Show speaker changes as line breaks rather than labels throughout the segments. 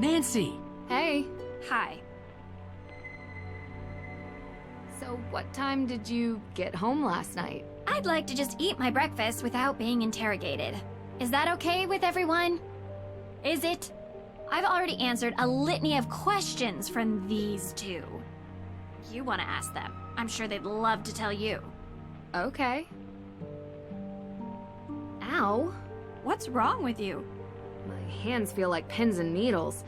Nancy!
Hey.
Hi.
So what time did you get home last night?
I'd like to just eat my breakfast without being interrogated. Is that okay with everyone? Is it? I've already answered a litany of questions from these two. You want to ask them. I'm sure they'd love to tell you.
Okay. Ow.
What's wrong with you?
My hands feel like pins and needles.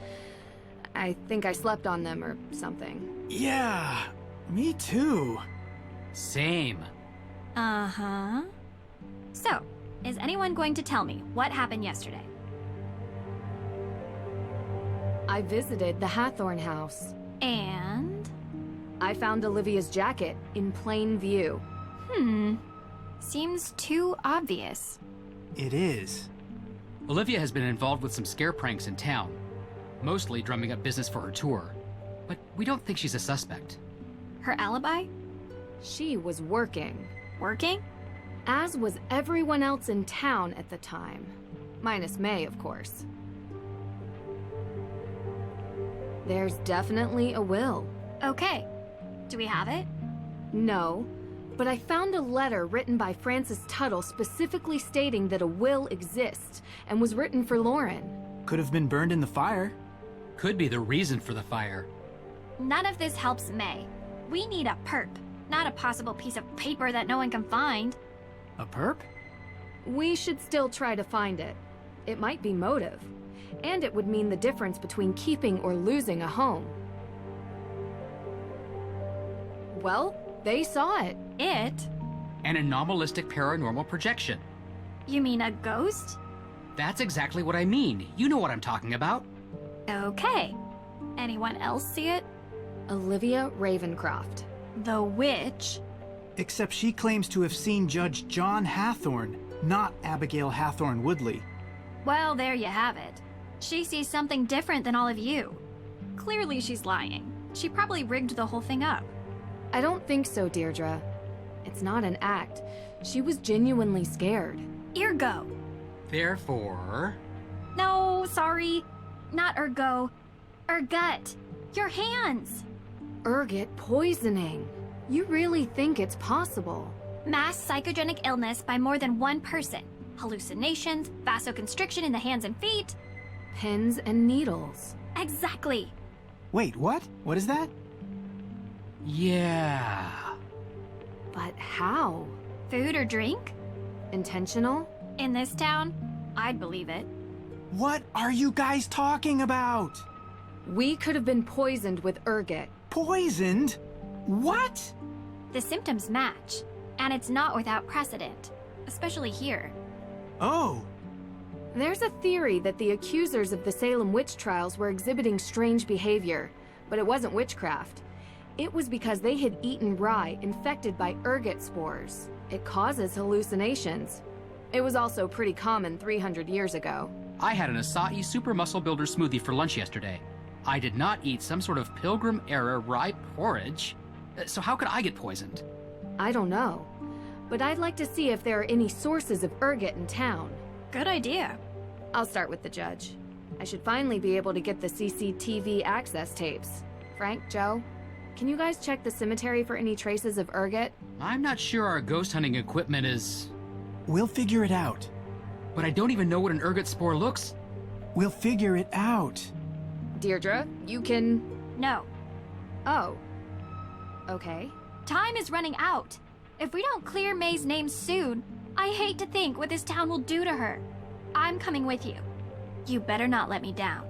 I think I slept on them or something.
Yeah, me too.
Same.
Uh-huh. So, is anyone going to tell me what happened yesterday?
I visited the Hathorn house.
And?
I found Olivia's jacket in plain view.
Seems too obvious.
It is.
Olivia has been involved with some scare pranks in town, mostly drumming up business for her tour. But we don't think she's a suspect.
Her alibi?
She was working.
Working?
As was everyone else in town at the time. Minus May, of course. There's definitely a will.
Okay. Do we have it?
No, but I found a letter written by Francis Tuttle specifically stating that a will exists and was written for Lauren.
Could have been burned in the fire.
Could be the reason for the fire.
None of this helps May. We need a perp, not a possible piece of paper that no one can find.
A perp?
We should still try to find it. It might be motive, and it would mean the difference between keeping or losing a home. Well, they saw it.
It?
An anomalistic paranormal projection.
You mean a ghost?
That's exactly what I mean. You know what I'm talking about.
Okay. Anyone else see it?
Olivia Ravencroft.
The witch?
Except she claims to have seen Judge John Hathorn, not Abigail Hathorn Woodley.
Well, there you have it. She sees something different than all of you. Clearly she's lying. She probably rigged the whole thing up.
I don't think so, Deirdre. It's not an act. She was genuinely scared.
Ergo.
Therefore...
No, sorry. Not ergo. Ergut. Your hands.
Ergot poisoning. You really think it's possible?
Mass psychogenic illness by more than one person. Hallucinations, vasoconstriction in the hands and feet.
Pins and needles.
Exactly.
Wait, what? What is that?
Yeah...
But how?
Food or drink?
Intentional?
In this town? I'd believe it.
What are you guys talking about?
We could have been poisoned with ergot.
Poisoned? What?
The symptoms match, and it's not without precedent, especially here.
Oh.
There's a theory that the accusers of the Salem witch trials were exhibiting strange behavior, but it wasn't witchcraft. It was because they had eaten rye infected by ergot spores. It causes hallucinations. It was also pretty common 300 years ago.
I had an acai super muscle builder smoothie for lunch yesterday. I did not eat some sort of Pilgrim-era rye porridge. So how could I get poisoned?
I don't know, but I'd like to see if there are any sources of ergot in town.
Good idea.
I'll start with the judge. I should finally be able to get the CCTV access tapes. Frank, Joe, can you guys check the cemetery for any traces of ergot?
I'm not sure our ghost hunting equipment is...
We'll figure it out.
But I don't even know what an ergot spore looks.
We'll figure it out.
Deirdre, you can...
No.
Oh. Okay.
Time is running out. If we don't clear May's name soon, I hate to think what this town will do to her. I'm coming with you. You better not let me down.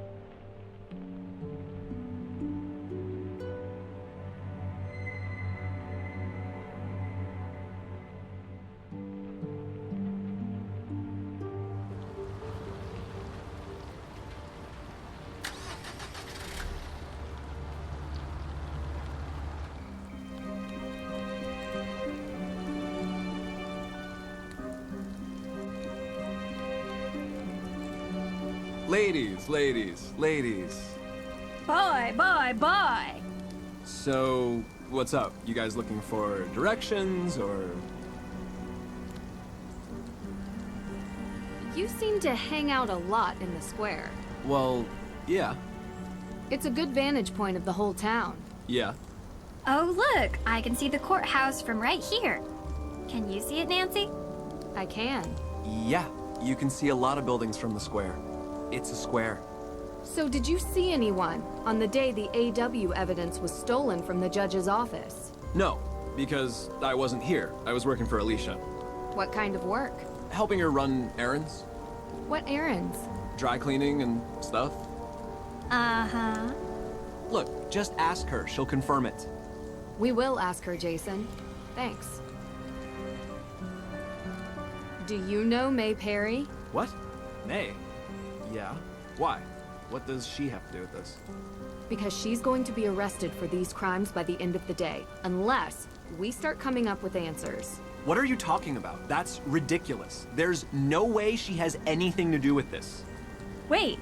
Ladies.
Bye.
So, what's up? You guys looking for directions, or...?
You seem to hang out a lot in the square.
Well, yeah.
It's a good vantage point of the whole town.
Yeah.
Oh, look, I can see the courthouse from right here. Can you see it, Nancy?
I can.
Yeah, you can see a lot of buildings from the square. It's a square.
So did you see anyone on the day the AW evidence was stolen from the judge's office?
No, because I wasn't here. I was working for Alicia.
What kind of work?
Helping her run errands.
What errands?
Dry cleaning and stuff.
Uh-huh.
Look, just ask her. She'll confirm it.
We will ask her, Jason. Thanks. Do you know May Perry?
What? May? Yeah. Why? What does she have to do with this?
Because she's going to be arrested for these crimes by the end of the day, unless we start coming up with answers.
What are you talking about? That's ridiculous. There's no way she has anything to do with this.
Wait,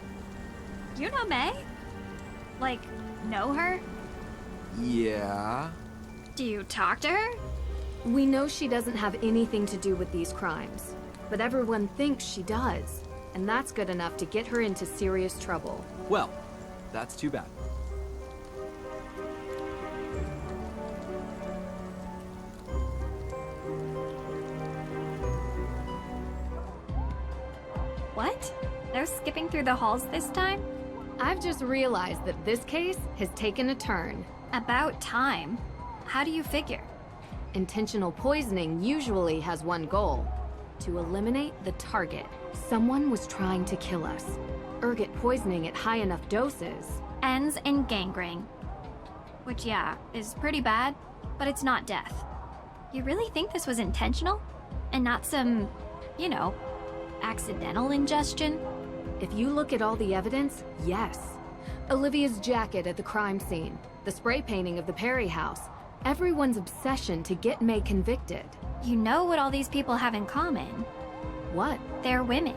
you know May? Like, know her?
Yeah.
Do you talk to her?
We know she doesn't have anything to do with these crimes, but everyone thinks she does, and that's good enough to get her into serious trouble.
Well, that's too bad.
What? No skipping through the halls this time?
I've just realized that this case has taken a turn.
About time. How do you figure?
Intentional poisoning usually has one goal: to eliminate the target. Someone was trying to kill us. Ergot poisoning at high enough doses.
Ends in gangrene. Which, yeah, is pretty bad, but it's not death. You really think this was intentional? And not some, you know, accidental ingestion?
If you look at all the evidence, yes. Olivia's jacket at the crime scene, the spray painting of the Perry house, everyone's obsession to get May convicted.
You know what all these people have in common?
What?
They're women.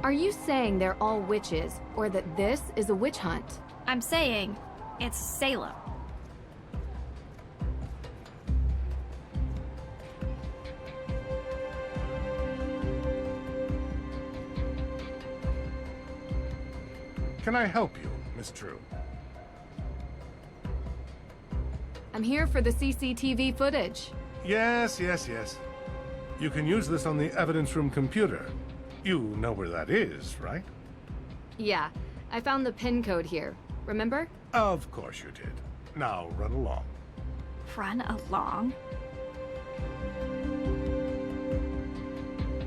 Are you saying they're all witches, or that this is a witch hunt?
I'm saying it's Salem.
Can I help you, Miss Drew?
I'm here for the CCTV footage.
Yes. You can use this on the evidence room computer. You know where that is, right?
Yeah, I found the PIN code here. Remember?
Of course you did. Now run along.
Run along?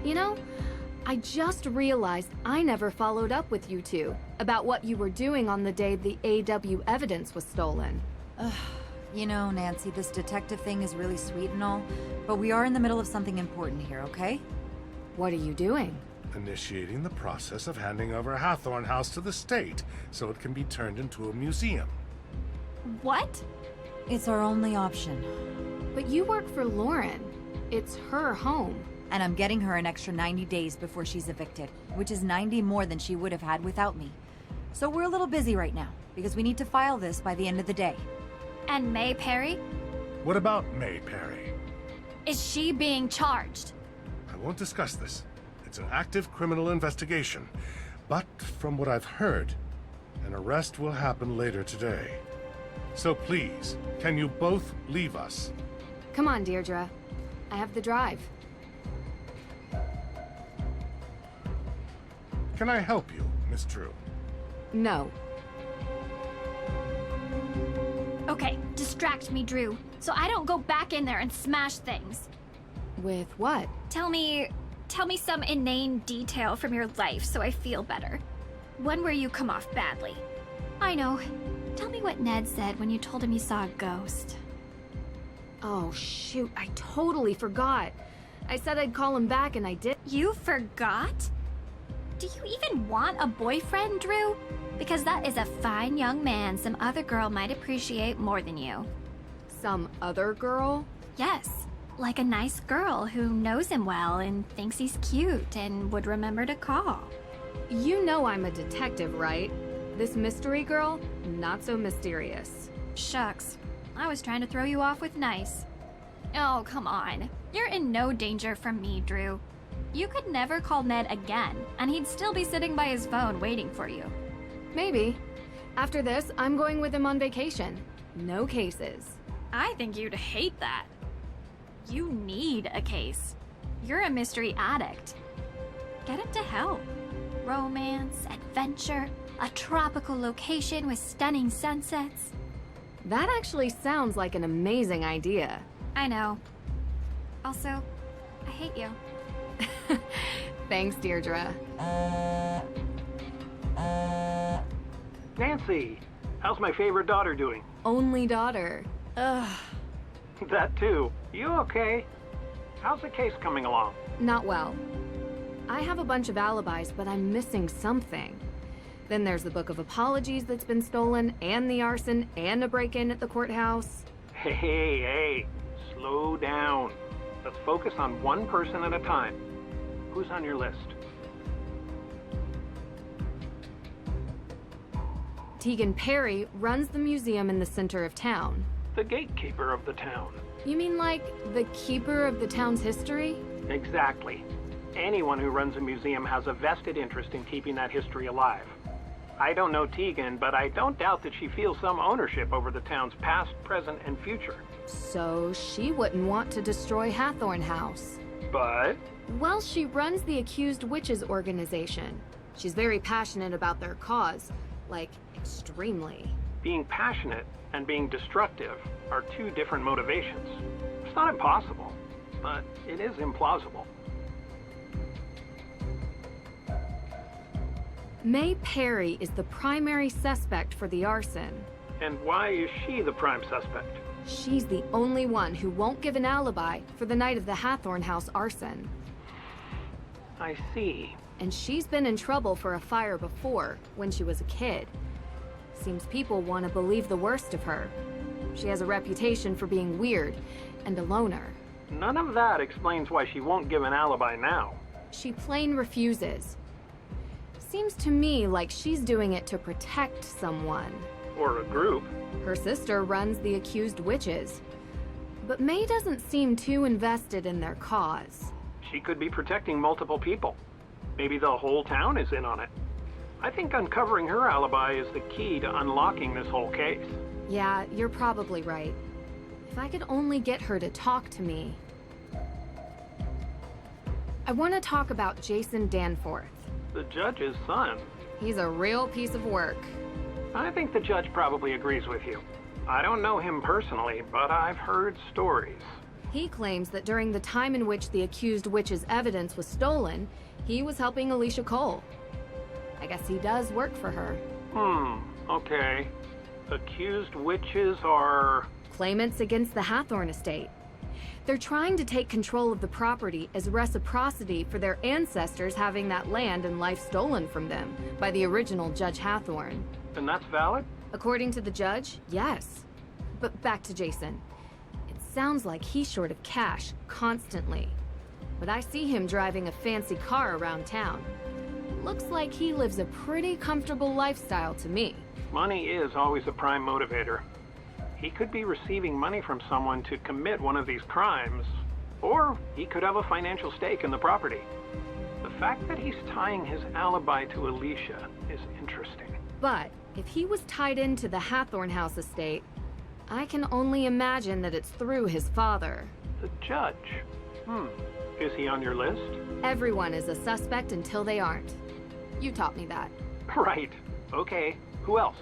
You know, I just realized I never followed up with you two about what you were doing on the day the AW evidence was stolen.
You know, Nancy, this detective thing is really sweet and all, but we are in the middle of something important here, okay?
What are you doing?
Initiating the process of handing over Hathorn House to the state so it can be turned into a museum.
What?
It's our only option.
But you work for Lauren. It's her home.
And I'm getting her an extra 90 days before she's evicted, which is 90 more than she would have had without me. So we're a little busy right now, because we need to file this by the end of the day.
And May Perry?
What about May Perry?
Is she being charged?
I won't discuss this. It's an active criminal investigation. But from what I've heard, an arrest will happen later today. So please, can you both leave us?
Come on, Deirdre. I have the drive.
Can I help you, Miss Drew?
No.
Okay, distract me, Drew, so I don't go back in there and smash things.
With what?
Tell me some inane detail from your life so I feel better. One where you come off badly. I know. Tell me what Ned said when you told him you saw a ghost.
Oh, shoot, I totally forgot. I said I'd call him back and I did.
You forgot? Do you even want a boyfriend, Drew? Because that is a fine young man some other girl might appreciate more than you.
Some other girl?
Yes, like a nice girl who knows him well and thinks he's cute and would remember to call.
You know I'm a detective, right? This mystery girl, not so mysterious.
Shucks, I was trying to throw you off with nice. Oh, come on. You're in no danger from me, Drew. You could never call Ned again, and he'd still be sitting by his phone waiting for you.
Maybe. After this, I'm going with him on vacation. No cases.
I think you'd hate that. You need a case. You're a mystery addict. Get him to hell. Romance, adventure, a tropical location with stunning sunsets.
That actually sounds like an amazing idea.
I know. Also, I hate you.
Thanks, Deirdre.
Nancy, how's my favorite daughter doing?
Only daughter. Ugh.
That too. You okay? How's the case coming along?
Not well. I have a bunch of alibis, but I'm missing something. Then there's the book of apologies that's been stolen, and the arson, and a break-in at the courthouse.
Hey, slow down. Let's focus on one person at a time. Who's on your list?
Tegan Perry runs the museum in the center of town.
The gatekeeper of the town.
You mean like the keeper of the town's history?
Exactly. Anyone who runs a museum has a vested interest in keeping that history alive. I don't know Tegan, but I don't doubt that she feels some ownership over the town's past, present, and future.
So she wouldn't want to destroy Hathorn House.
But?
Well, she runs the Accused Witches organization. She's very passionate about their cause. Like, extremely.
Being passionate and being destructive are two different motivations. It's not impossible, but it is implausible.
May Perry is the primary suspect for the arson.
And why is she the prime suspect?
She's the only one who won't give an alibi for the night of the Hathorn House arson.
I see.
And she's been in trouble for a fire before, when she was a kid. Seems people want to believe the worst of her. She has a reputation for being weird and a loner.
None of that explains why she won't give an alibi now.
She plain refuses. Seems to me like she's doing it to protect someone.
Or a group.
Her sister runs the Accused Witches. But May doesn't seem too invested in their cause.
She could be protecting multiple people. Maybe the whole town is in on it. I think uncovering her alibi is the key to unlocking this whole case.
Yeah, you're probably right. If I could only get her to talk to me. I want to talk about Jason Danforth.
The judge's son.
He's a real piece of work.
I think the judge probably agrees with you. I don't know him personally, but I've heard stories.
He claims that during the time in which the Accused Witch's evidence was stolen, he was helping Alicia Cole. I guess he does work for her.
Okay. Accused witches are...
Claimants against the Hathorn estate. They're trying to take control of the property as reciprocity for their ancestors having that land and life stolen from them by the original Judge Hathorn.
And that's valid?
According to the judge, yes. But back to Jason. It sounds like he's short of cash constantly. But I see him driving a fancy car around town. Looks like he lives a pretty comfortable lifestyle to me.
Money is always a prime motivator. He could be receiving money from someone to commit one of these crimes, or he could have a financial stake in the property. The fact that he's tying his alibi to Alicia is interesting.
But if he was tied into the Hathorn House estate, I can only imagine that it's through his father.
The judge? Is he on your list?
Everyone is a suspect until they aren't. You taught me that.
Right. Okay. Who else?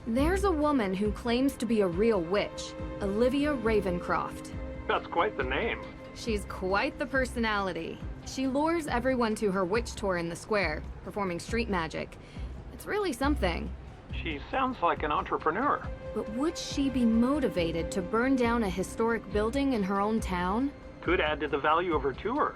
There's a woman who claims to be a real witch, Olivia Ravencroft.
That's quite the name.
She's quite the personality. She lures everyone to her witch tour in the square, performing street magic. It's really something.
She sounds like an entrepreneur.
But would she be motivated to burn down a historic building in her own town?
Could add to the value of her tour.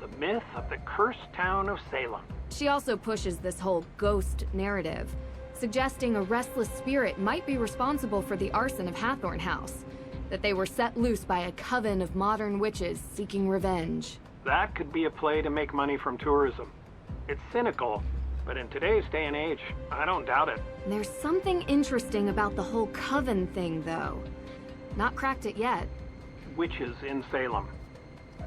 The myth of the cursed town of Salem.
She also pushes this whole ghost narrative, suggesting a restless spirit might be responsible for the arson of Hathorn House, that they were set loose by a coven of modern witches seeking revenge.
That could be a play to make money from tourism. It's cynical, but in today's day and age, I don't doubt it.
There's something interesting about the whole coven thing, though. Not cracked it yet.
Witches in Salem.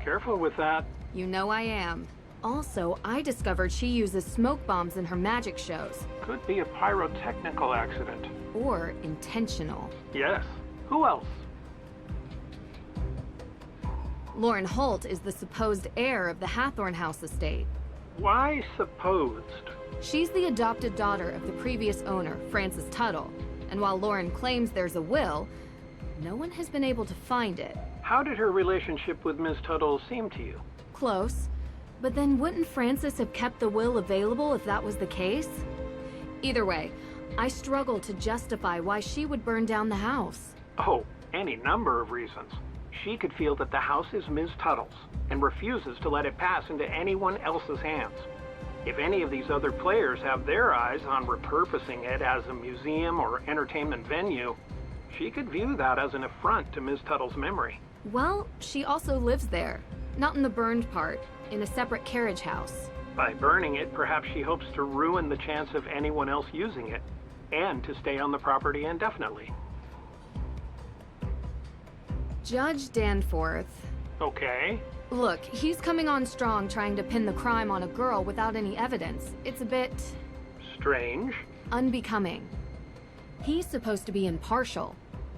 Careful with that.
You know I am. Also, I discovered she uses smoke bombs in her magic shows.
Could be a pyrotechnical accident.
Or intentional.
Yes. Who else?
Lauren Holt is the supposed heir of the Hathorn House estate.
Why supposed?
She's the adopted daughter of the previous owner, Francis Tuttle. And while Lauren claims there's a will, no one has been able to find it.
How did her relationship with Ms. Tuttle seem to you?
Close. But then wouldn't Francis have kept the will available if that was the case? Either way, I struggle to justify why she would burn down the house.
Oh, any number of reasons. She could feel that the house is Ms. Tuttle's and refuses to let it pass into anyone else's hands. If any of these other players have their eyes on repurposing it as a museum or entertainment venue, she could view that as an affront to Ms. Tuttle's memory.
Well, she also lives there. Not in the burned part, in a separate carriage house.
By burning it, perhaps she hopes to ruin the chance of anyone else using it, and to stay on the property indefinitely.
Judge Danforth.
Okay.
Look, he's coming on strong trying to pin the crime on a girl without any evidence. It's a bit...
Strange.
unbecoming. He's supposed to be impartial,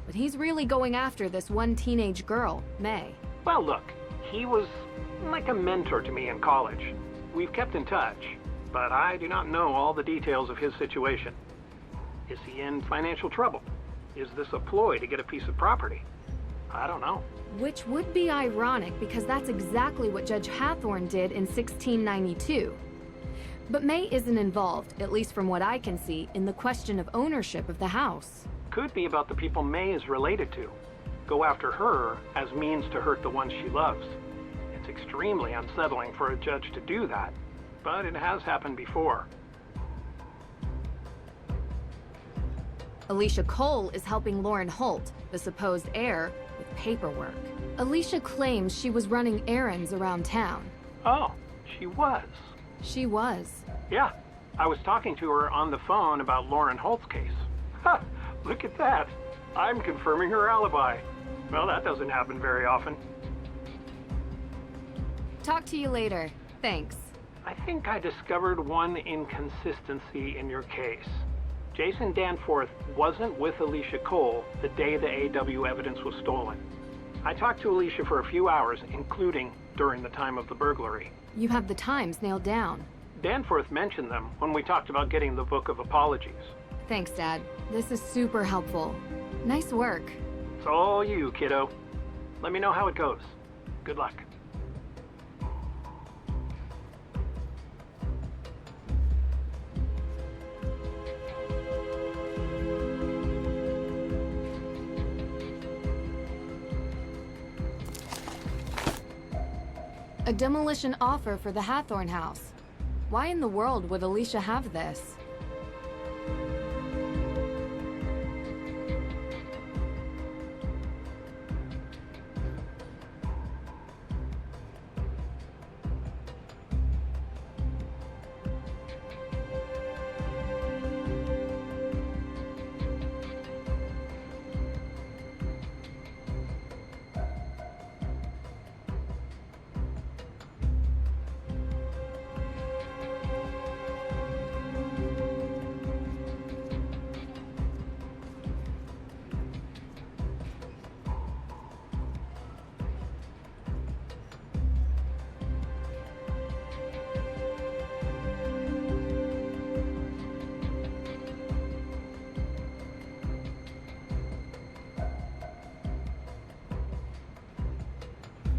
but he's really going after this one teenage girl, May.
Well, look, he was like a mentor to me in college. We've kept in touch, but I do not know all the details of his situation. Is he in financial trouble? Is this a ploy to get a piece of property? I don't know.
Which would be ironic because that's exactly what Judge Hathorn did in 1692. But May isn't involved, at least from what I can see, in the question of ownership of the house.
Could be about the people May is related to. Go after her as means to hurt the ones she loves. It's extremely unsettling for a judge to do that, but it has happened before.
Alicia Cole is helping Lauren Holt, the supposed heir, with paperwork. Alicia claims she was running errands around town.
Oh, she was.
She was.
Yeah, I was talking to her on the phone about Lauren Holt's case. Ha! Look at that. I'm confirming her alibi. Well, that doesn't happen very often.
Talk to you later. Thanks.
I think I discovered one inconsistency in your case. Jason Danforth wasn't with Alicia Cole the day the AW evidence was stolen. I talked to Alicia for a few hours, including during the time of the burglary.
You have the times nailed down.
Danforth mentioned them when we talked about getting the Book of Apologies.
Thanks, Dad. This is super helpful. Nice work.
It's all you, kiddo. Let me know how it goes. Good luck.
A demolition offer for the Hathorn house. Why in the world would Alicia have this?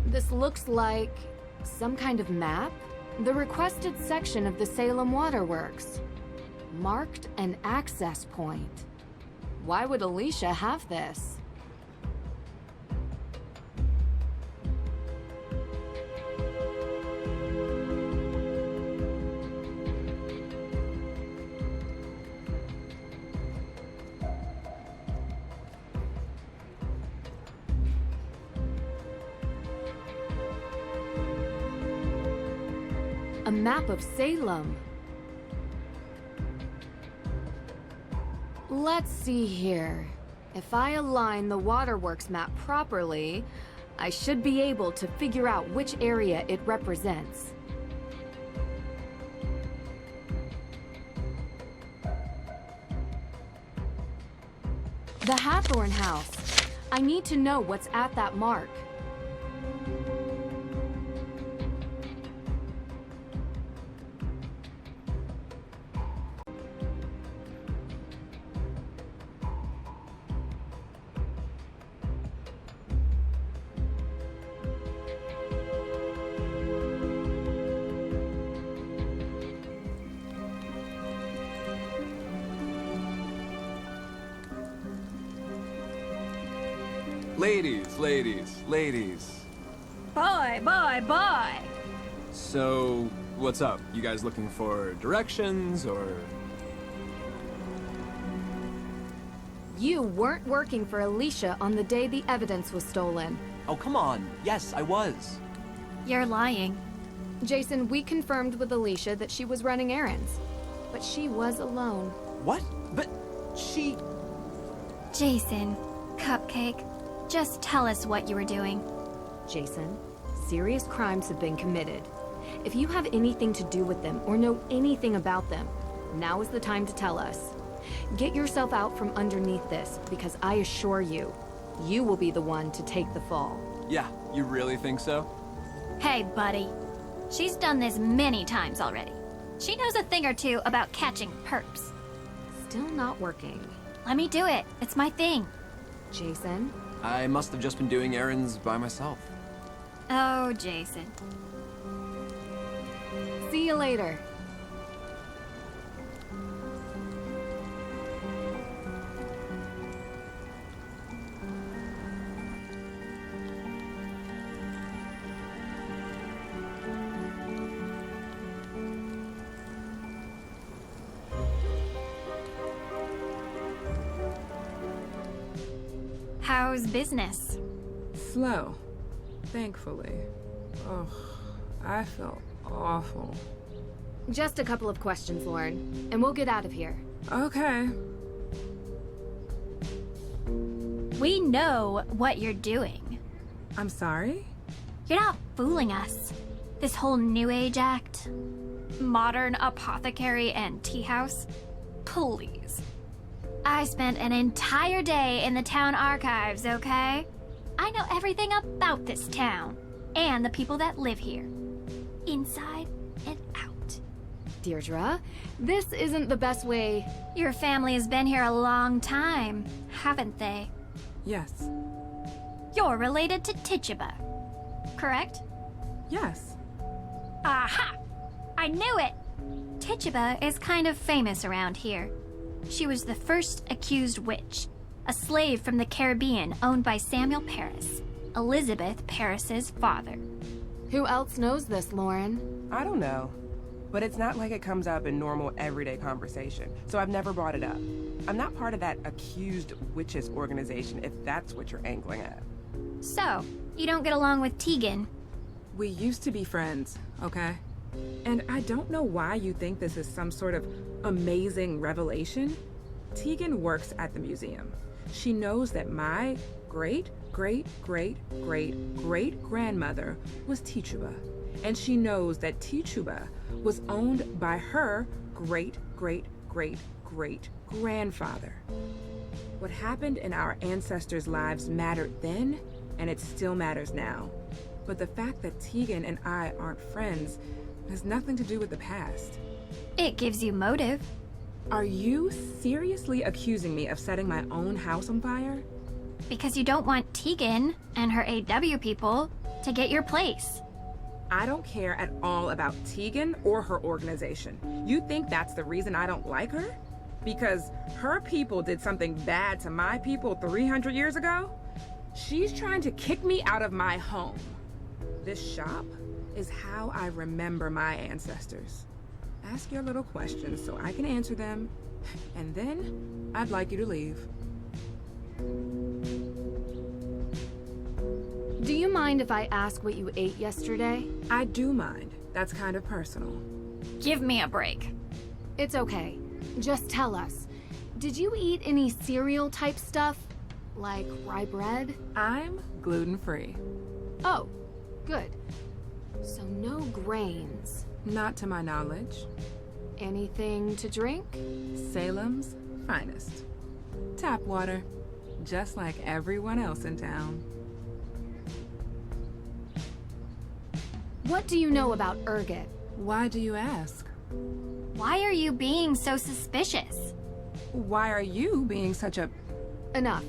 This looks like some kind of map? The requested section of the Salem Waterworks. Marked an access point. Why would Alicia have this? A map of Salem. Let's see here. If I align the waterworks map properly, I should be able to figure out which area it represents. The Hathorn house. I need to know what's at that mark.
Ladies.
Boy.
So, what's up? You guys looking for directions, or...?
You weren't working for Alicia on the day the evidence was stolen.
Oh, come on. Yes, I was.
You're lying.
Jason, we confirmed with Alicia that she was running errands. But she was alone.
What? But she...
Jason, Cupcake, just tell us what you were doing.
Jason, serious crimes have been committed. If you have anything to do with them or know anything about them, now is the time to tell us. Get yourself out from underneath this, because I assure you, you will be the one to take the fall.
Yeah, you really think so?
Hey, buddy. She's done this many times already. She knows a thing or two about catching perps.
Still not working.
Let me do it. It's my thing.
Jason?
I must have just been doing errands by myself.
Oh, Jason.
See you later.
How's business?
Slow, thankfully. Oh, I felt awful.
Just a couple of questions, Lauren, and we'll get out of here.
Okay.
We know what you're doing.
I'm sorry?
You're not fooling us. This whole New Age act, modern apothecary and tea house, please. I spent an entire day in the town archives, okay? I know everything about this town and the people that live here, inside and out.
Deirdre, this isn't the best way.
Your family has been here a long time, haven't they?
Yes.
You're related to Tituba, correct?
Yes.
Aha! I knew it! Tituba is kind of famous around here. She was the first accused witch, a slave from the Caribbean owned by Samuel Parris, Elizabeth Parris's father.
Who else knows this, Lauren?
I don't know, but it's not like it comes up in normal everyday conversation, so I've never brought it up. I'm not part of that accused witches organization, if that's what you're angling at.
So, you don't get along with Tegan?
We used to be friends, okay? And I don't know why you think this is some sort of amazing revelation. Tegan works at the museum. She knows that my great-great-great-great-great-grandmother was Tituba. And she knows that Tituba was owned by her great-great-great-great-grandfather. What happened in our ancestors' lives mattered then, and it still matters now. But the fact that Tegan and I aren't friends has nothing to do with the past.
It gives you motive.
Are you seriously accusing me of setting my own house on fire?
Because you don't want Tegan and her AW people to get your place.
I don't care at all about Tegan or her organization. You think that's the reason I don't like her? Because her people did something bad to my people 300 years ago? She's trying to kick me out of my home. This shop is how I remember my ancestors. Ask your little questions so I can answer them, and then I'd like you to leave.
Do you mind if I ask what you ate yesterday?
I do mind. That's kind of personal.
Give me a break.
It's okay. Just tell us. Did you eat any cereal type stuff? Like rye bread?
I'm gluten-free.
Oh, good. So no grains.
Not to my knowledge.
Anything to drink?
Salem's finest. Tap water. Just like everyone else in town.
What do you know about Urgot?
Why do you ask?
Why are you being so suspicious?
Why are you being such a...
Enough.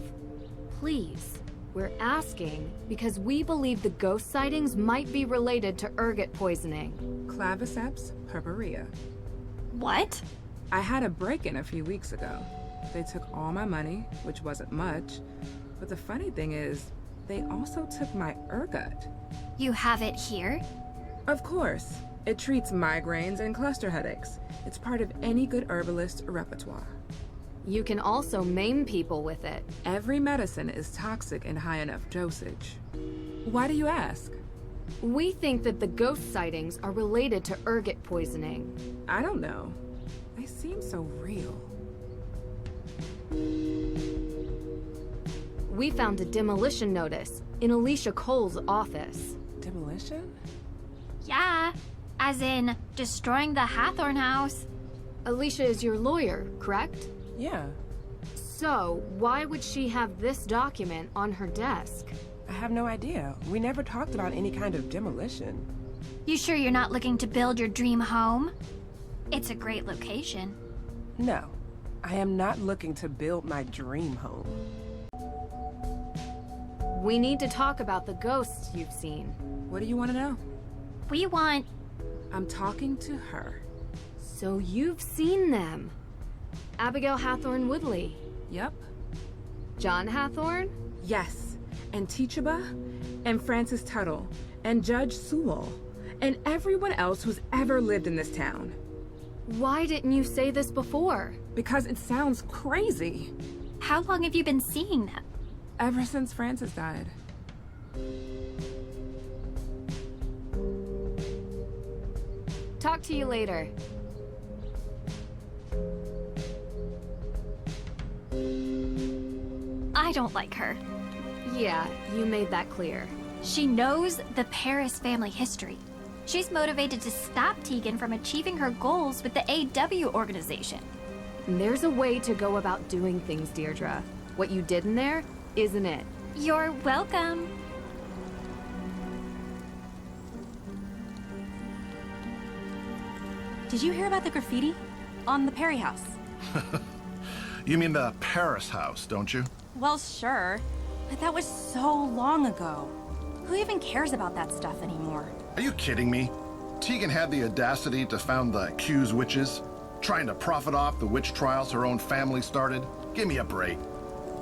Please. We're asking because we believe the ghost sightings might be related to ergot poisoning.
Claviceps purpurea.
What?
I had a break-in a few weeks ago. They took all my money, which wasn't much. But the funny thing is, they also took my ergot.
You have it here?
Of course. It treats migraines and cluster headaches. It's part of any good herbalist repertoire.
You can also maim people with it.
Every medicine is toxic in high enough dosage. Why do you ask?
We think that the ghost sightings are related to ergot poisoning.
I don't know. They seem so real.
We found a demolition notice in Alicia Cole's office.
Demolition?
Yeah, as in destroying the Hathorn house.
Alicia is your lawyer, correct?
Yeah.
So, why would she have this document on her desk?
I have no idea. We never talked about any kind of demolition.
You sure you're not looking to build your dream home? It's a great location.
No, I am not looking to build my dream home.
We need to talk about the ghosts you've seen.
What do you want to know?
We want...
I'm talking to her.
So you've seen them. Abigail Hathorn Woodley.
Yep.
John Hathorn?
Yes. And Teachaba, and Francis Tuttle, and Judge Sewell, and everyone else who's ever lived in this town.
Why didn't you say this before?
Because it sounds crazy.
How long have you been seeing them?
Ever since Francis died.
Talk to you later.
I don't like her.
Yeah, you made that clear.
She knows the Paris family history. She's motivated to stop Tegan from achieving her goals with the AW organization.
There's a way to go about doing things, Deirdre. What you did in there isn't it.
You're welcome.
Did you hear about the graffiti? On the Perry house?
You mean the Paris house, don't you?
Well, sure. But that was so long ago. Who even cares about that stuff anymore?
Are you kidding me? Tegan had the audacity to found the accused witches, trying to profit off the witch trials her own family started. Give me a break.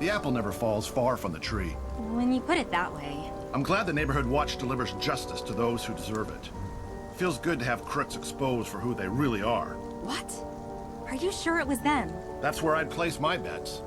The apple never falls far from the tree.
When you put it that way.
I'm glad the Neighborhood Watch delivers justice to those who deserve it. Feels good to have crooks exposed for who they really are.
What? Are you sure it was them?
That's where I'd place my bets.